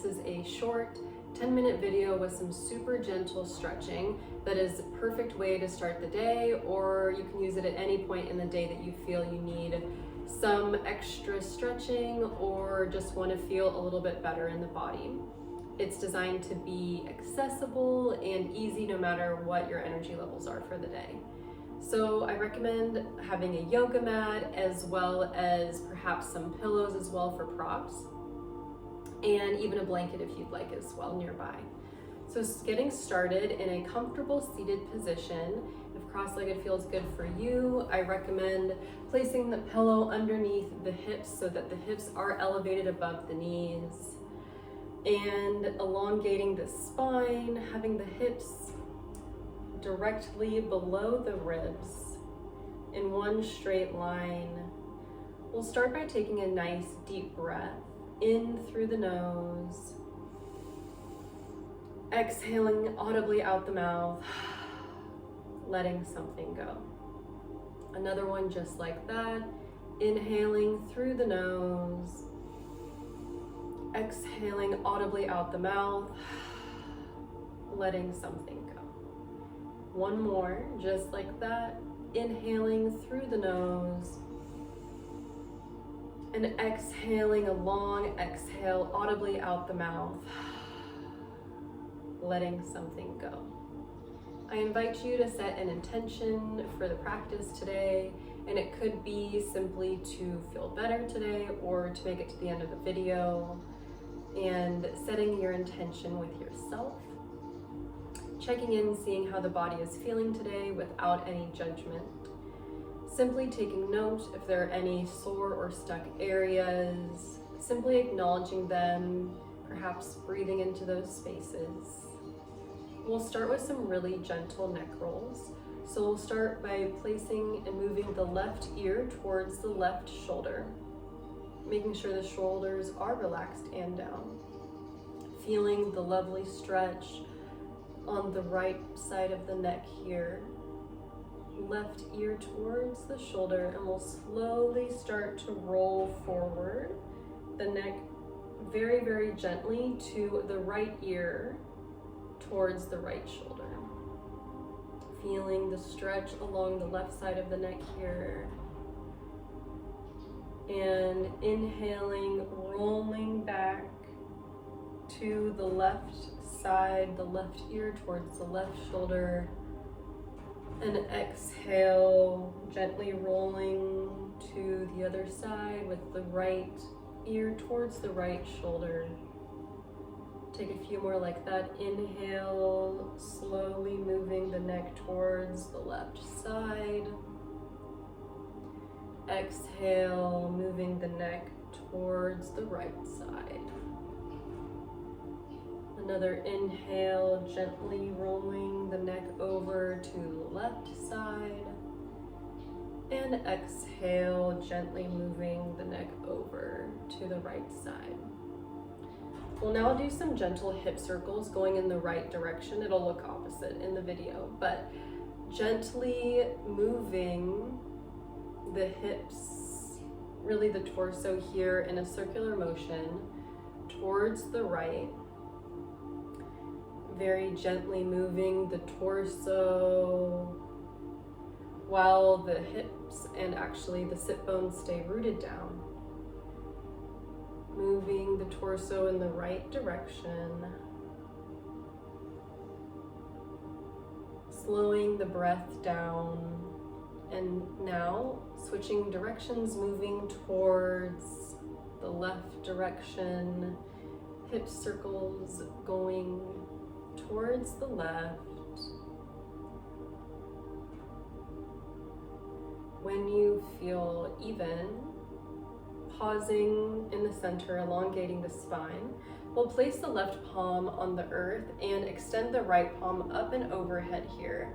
this is a short 10-minute video with some super gentle stretching that is a perfect way to start the day, or you can use it at any point in the day that you feel you need some extra stretching or just want to feel a little bit better in the body. It's designed to be accessible and easy no matter what your energy levels are for the day. So I recommend having a yoga mat as well as perhaps some pillows as well for props, and even a blanket if you'd like as well nearby. So getting started in a comfortable seated position. If cross-legged feels good for you, I recommend placing the pillow underneath the hips so that the hips are elevated above the knees, and elongating the spine, having the hips directly below the ribs in one straight line. We'll start by taking a nice deep breath in through the nose, exhaling audibly out the mouth, letting something go. Another one just like that, inhaling through the nose, exhaling audibly out the mouth, letting something go. One more, just like that, inhaling through the nose, and exhaling a long exhale audibly out the mouth, letting something go. I invite you to set an intention for the practice today, and it could be simply to feel better today or to make it to the end of the video, and setting your intention with yourself, checking in, seeing how the body is feeling today without any judgment. Simply taking note if there are any sore or stuck areas, simply acknowledging them, perhaps breathing into those spaces. We'll start with some really gentle neck rolls. So we'll start by placing and moving the left ear towards the left shoulder, making sure the shoulders are relaxed and down. Feeling the lovely stretch on the right side of the neck here. Left ear towards the shoulder, and we'll slowly start to roll forward the neck very, very gently to the right ear towards the right shoulder. Feeling the stretch along the left side of the neck here. And inhaling, rolling back to the left side, the left ear towards the left shoulder. And exhale, gently rolling to the other side with the right ear towards the right shoulder. Take a few more like that. Inhale, slowly moving the neck towards the left side. Exhale, moving the neck towards the right side. Another inhale, gently rolling the neck over to the left side. And exhale, gently moving the neck over to the right side. We'll now do some gentle hip circles going in the right direction. It'll look opposite in the video, but gently moving the hips, really the torso here, in a circular motion towards the right. Very gently moving the torso while the hips and actually the sit bones stay rooted down. Moving the torso in the right direction. Slowing the breath down. And now switching directions, moving towards the left direction. Hip circles going towards the left. When you feel even, pausing in the center, elongating the spine, we'll place the left palm on the earth and extend the right palm up and overhead here.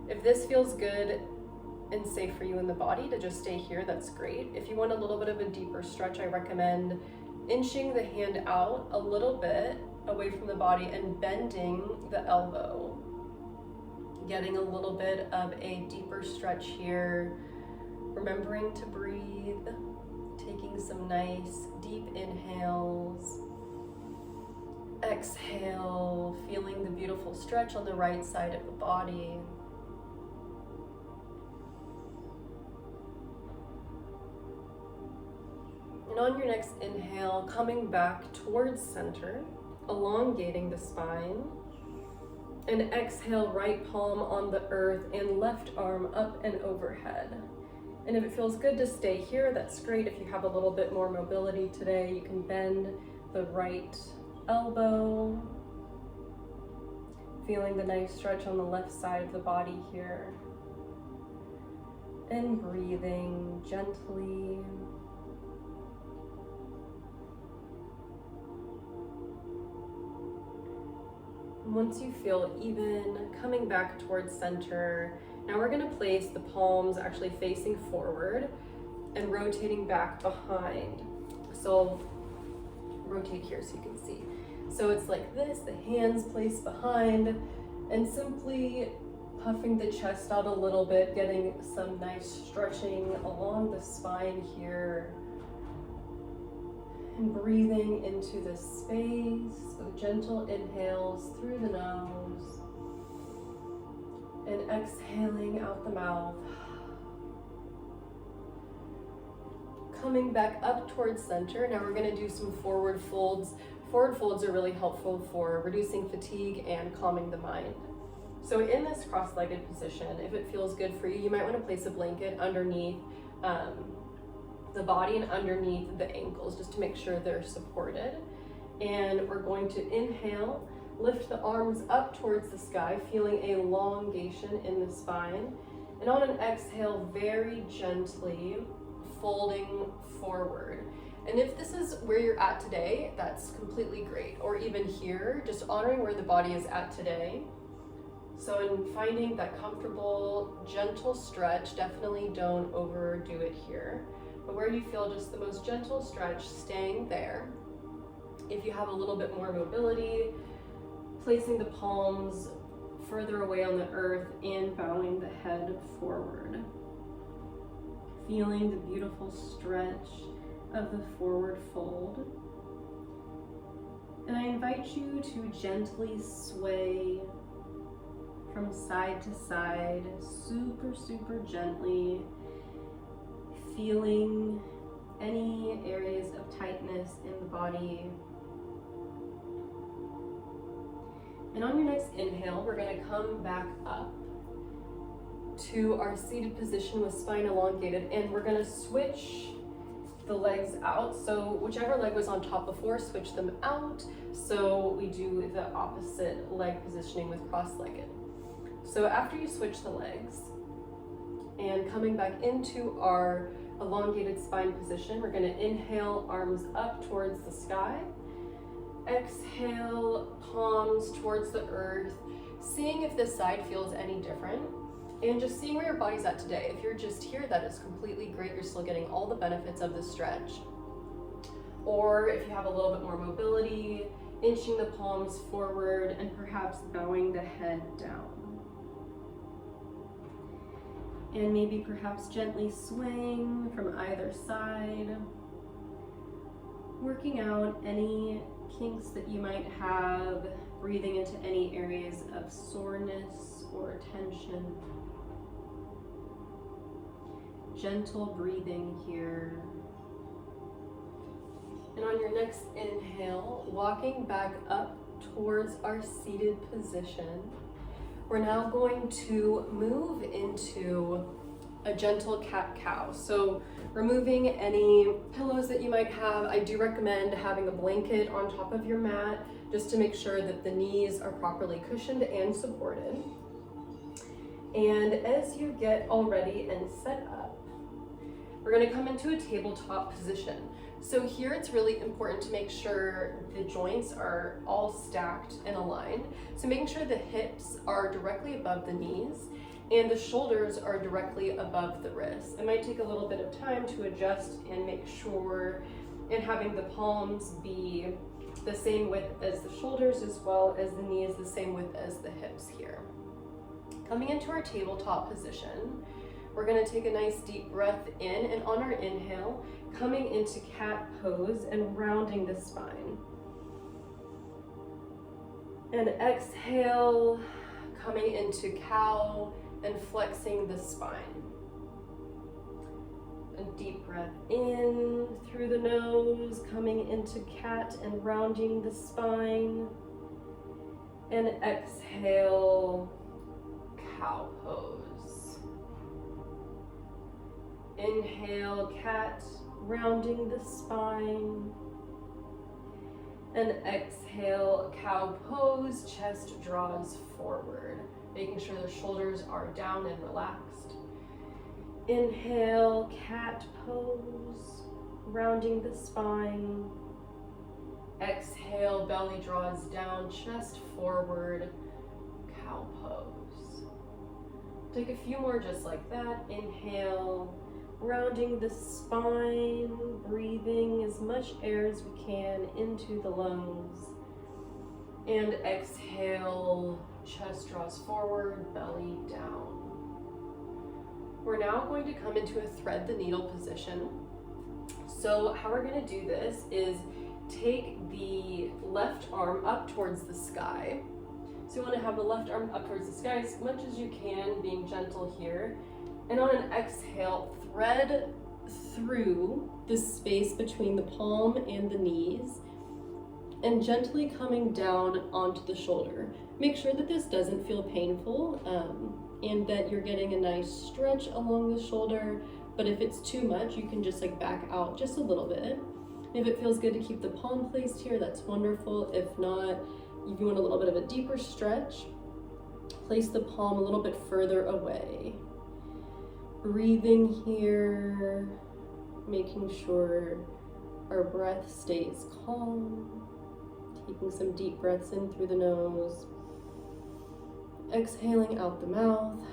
If this feels good and safe for you in the body to just stay here, that's great. If you want a little bit of a deeper stretch, I recommend inching the hand out a little bit away from the body and bending the elbow. Getting a little bit of a deeper stretch here. Remembering to breathe, taking some nice deep inhales exhale, feeling the beautiful stretch on the right side of the body. And on your next inhale, coming back towards center, elongating the spine. And exhale, right palm on the earth and left arm up and overhead. And if it feels good to stay here, that's great. If you have a little bit more mobility today, you can bend the right elbow. Feeling the nice stretch on the left side of the body here. And breathing gently. Once you feel even, coming back towards center, now we're going to place the palms actually facing forward and rotating back behind. So I'll rotate here so you can see. So it's like this, the hands placed behind, and simply puffing the chest out a little bit, getting some nice stretching along the spine here. And breathing into the space with gentle inhales through the nose and exhaling out the mouth. Coming back up towards center. Now we're going to do some forward folds. Forward folds are really helpful for reducing fatigue and calming the mind. So in this cross-legged position, if it feels good for you, you might want to place a blanket underneath the body and underneath the ankles just to make sure they're supported. And we're going to inhale, lift the arms up towards the sky, feeling elongation in the spine. And on an exhale, very gently folding forward. And if this is where you're at today, that's completely great. Or even here, just honoring where the body is at today. So in finding that comfortable, gentle stretch, definitely don't overdo it here. But where you feel just the most gentle stretch, staying there. If you have a little bit more mobility, placing the palms further away on the earth and bowing the head forward. Feeling the beautiful stretch of the forward fold. And I invite you to gently sway from side to side, super, super gently. Feeling any areas of tightness in the body. And on your next inhale, we're going to come back up to our seated position with spine elongated, and we're going to switch the legs out. So whichever leg was on top before, switch them out. So we do the opposite leg positioning with cross-legged. So after you switch the legs and coming back into our elongated spine position, we're going to inhale, arms up towards the sky. Exhale, palms towards the earth, seeing if this side feels any different, and just seeing where your body's at today. If you're just here, that is completely great. You're still getting all the benefits of the stretch. Or if you have a little bit more mobility, inching the palms forward and perhaps bowing the head down. And maybe perhaps gently swaying from either side, working out any kinks that you might have, breathing into any areas of soreness or tension. Gentle breathing here. And on your next inhale, walking back up towards our seated position, we're now going to move into a gentle cat-cow. So removing any pillows that you might have. I do recommend having a blanket on top of your mat just to make sure that the knees are properly cushioned and supported. And as you get all ready and set up, we're going to come into a tabletop position. So here it's really important to make sure the joints are all stacked and aligned. So making sure the hips are directly above the knees and the shoulders are directly above the wrists. It might take a little bit of time to adjust and make sure, and having the palms be the same width as the shoulders as well as the knees the same width as the hips here. Coming into our tabletop position, we're going to take a nice deep breath in, and on our inhale, coming into cat pose and rounding the spine. And exhale, coming into cow and flexing the spine. A deep breath in through the nose, coming into cat and rounding the spine. And exhale, cow pose. Inhale, cat, rounding the spine. And exhale, cow pose, chest draws forward, making sure the shoulders are down and relaxed. Inhale, cat pose, rounding the spine. Exhale, belly draws down, chest forward, cow pose. Take a few more just like that. Inhale, rounding the spine, breathing as much air as we can into the lungs. And exhale, chest draws forward, belly down. We're now going to come into a thread the needle position. So how we're going to do this is take the left arm up towards the sky. So you want to have the left arm up towards the sky as much as you can, being gentle here. And on an exhale, thread through the space between the palm and the knees and gently coming down onto the shoulder. Make sure that this doesn't feel painful and that you're getting a nice stretch along the shoulder. But if it's too much, you can just like back out just a little bit. If it feels good to keep the palm placed here, that's wonderful. If not, if you want a little bit of a deeper stretch, place the palm a little bit further away. Breathing here, making sure our breath stays calm. Taking some deep breaths in through the nose. Exhaling out the mouth.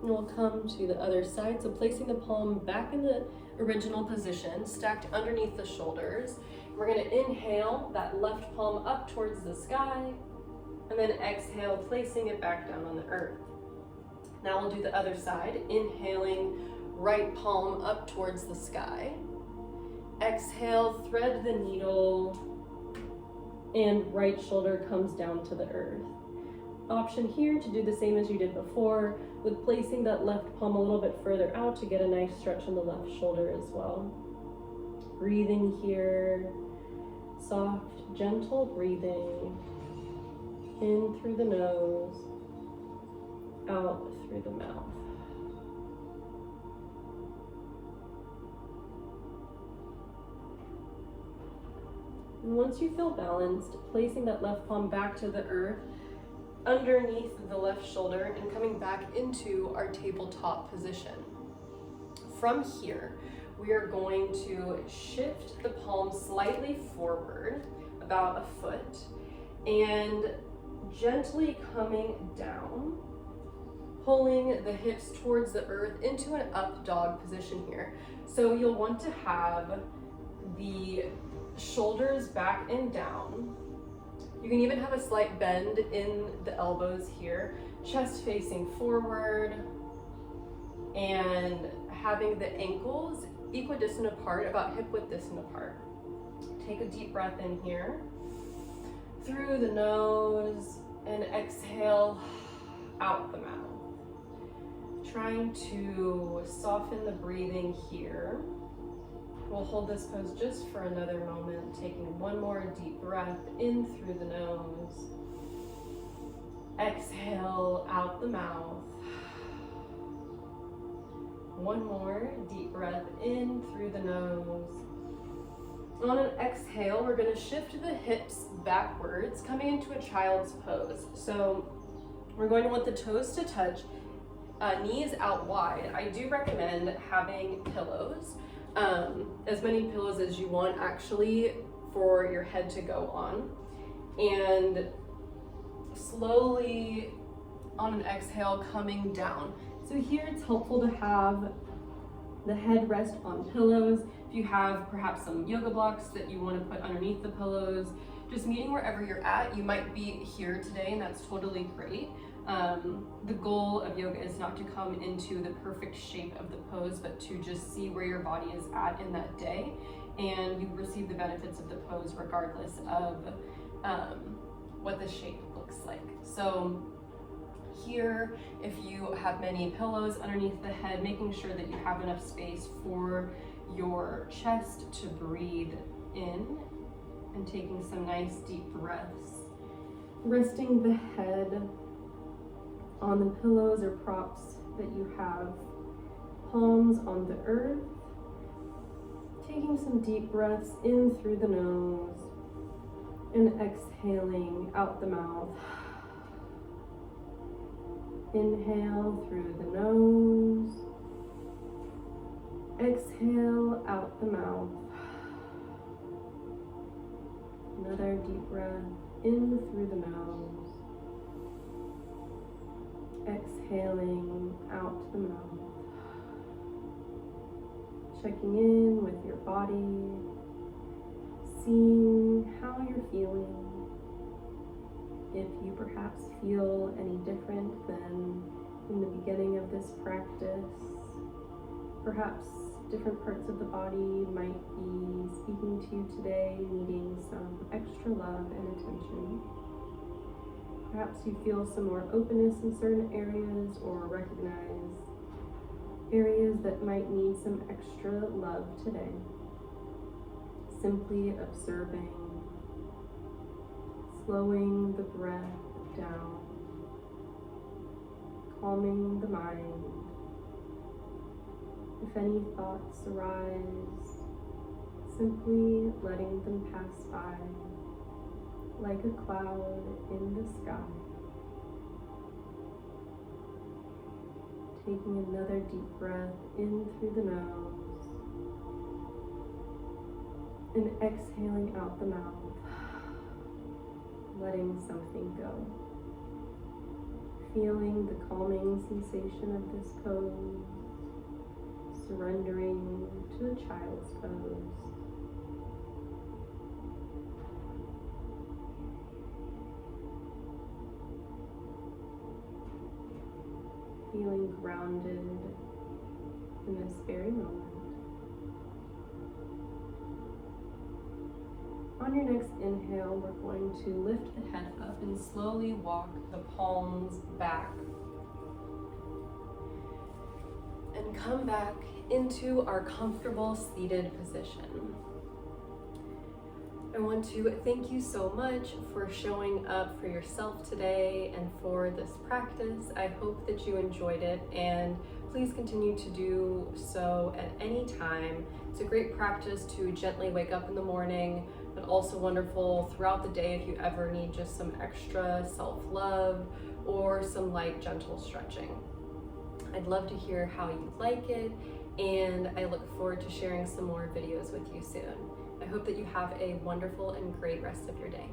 And we'll come to the other side. So placing the palm back in the original position, stacked underneath the shoulders. We're going to inhale that left palm up towards the sky, and then exhale, placing it back down on the earth. Now we'll do the other side, inhaling right palm up towards the sky. Exhale, thread the needle, and right shoulder comes down to the earth. Option here to do the same as you did before, with placing that left palm a little bit further out to get a nice stretch on the left shoulder as well. Breathing here, soft, gentle breathing, in through the nose, out through the mouth. And once you feel balanced, placing that left palm back to the earth, underneath the left shoulder, and coming back into our tabletop position. From here, we are going to shift the palm slightly forward, about a foot, and gently coming down, pulling the hips towards the earth into an up dog position here. So you'll want to have the shoulders back and down. You can even have a slight bend in the elbows here, chest facing forward, and having the ankles equidistant apart, about hip width distant apart. Take a deep breath in here, through the nose, and exhale out the mouth. Trying to soften the breathing here. We'll hold this pose just for another moment, taking one more deep breath in through the nose. Exhale out the mouth. One more deep breath in through the nose. On an exhale, we're going to shift the hips backwards, coming into a child's pose. So we're going to want the toes to touch, knees out wide. I do recommend having pillows. As many pillows as you want actually for your head to go on, and slowly on an exhale coming down. So here it's helpful to have the head rest on pillows. If you have perhaps some yoga blocks that you want to put underneath the pillows, just meeting wherever you're at. You might be here today and that's totally great. The goal of yoga is not to come into the perfect shape of the pose, but to just see where your body is at in that day and you receive the benefits of the pose regardless of what the shape looks like. So here, if you have many pillows underneath the head, making sure that you have enough space for your chest to breathe in, and taking some nice deep breaths. Resting the head on the pillows or props that you have, palms on the earth, taking some deep breaths in through the nose and exhaling out the mouth. Inhale through the nose, exhale out the mouth. Another deep breath in through the nose, exhaling out the mouth. Checking in with your body, seeing how you're feeling. If you perhaps feel any different than in the beginning of this practice, perhaps different parts of the body might be speaking to you today, needing some extra love and attention. Perhaps you feel some more openness in certain areas, or recognize areas that might need some extra love today. Simply observing, slowing the breath down, calming the mind. If any thoughts arise, simply letting them pass by like a cloud in the sky. Taking another deep breath in through the nose and exhaling out the mouth, letting something go. Feeling the calming sensation of this pose, surrendering to a child's pose. Feeling grounded in this very moment. On your next inhale, we're going to lift the head up and slowly walk the palms back. And come back into our comfortable seated position. I want to thank you so much for showing up for yourself today and for this practice. I hope that you enjoyed it, and please continue to do so at any time. It's a great practice to gently wake up in the morning, but also wonderful throughout the day if you ever need just some extra self-love or some light, gentle stretching. I'd love to hear how you like it, and I look forward to sharing some more videos with you soon. I hope that you have a wonderful and great rest of your day.